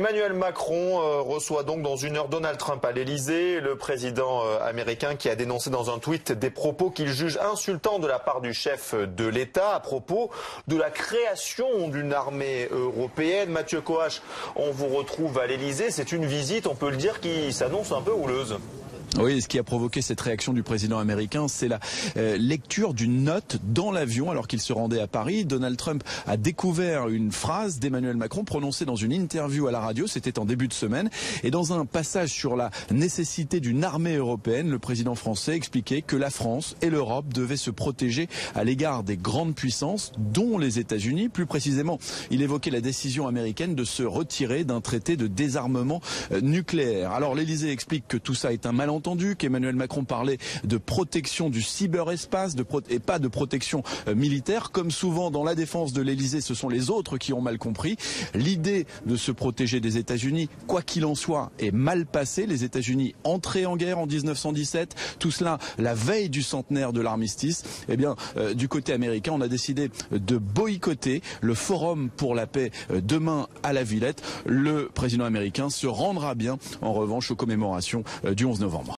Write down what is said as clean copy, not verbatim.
Emmanuel Macron reçoit donc dans une heure Donald Trump à l'Elysée, le président américain qui a dénoncé dans un tweet des propos qu'il juge insultants de la part du chef de l'État à propos de la création d'une armée européenne. Mathieu Coache, on vous retrouve à l'Elysée, c'est une visite, on peut le dire, qui s'annonce un peu houleuse. Oui, ce qui a provoqué cette réaction du président américain, c'est la lecture d'une note dans l'avion alors qu'il se rendait à Paris. Donald Trump a découvert une phrase d'Emmanuel Macron prononcée dans une interview à la radio, c'était en début de semaine. Et dans un passage sur la nécessité d'une armée européenne, le président français expliquait que la France et l'Europe devaient se protéger à l'égard des grandes puissances, dont les États-Unis. Plus précisément, il évoquait la décision américaine de se retirer d'un traité de désarmement nucléaire. Alors l'Élysée explique que tout ça est un malentendu, qu'Emmanuel Macron parlait de protection du cyberespace et pas de protection militaire. Comme souvent dans la défense de l'Elysée, ce sont les autres qui ont mal compris. L'idée de se protéger des États-Unis, quoi qu'il en soit, est mal passée. Les États-Unis entrés en guerre en 1917, tout cela la veille du centenaire de l'armistice. Eh bien, du côté américain, on a décidé de boycotter le Forum pour la paix demain à la Villette. Le président américain se rendra bien, en revanche, aux commémorations du 11 novembre.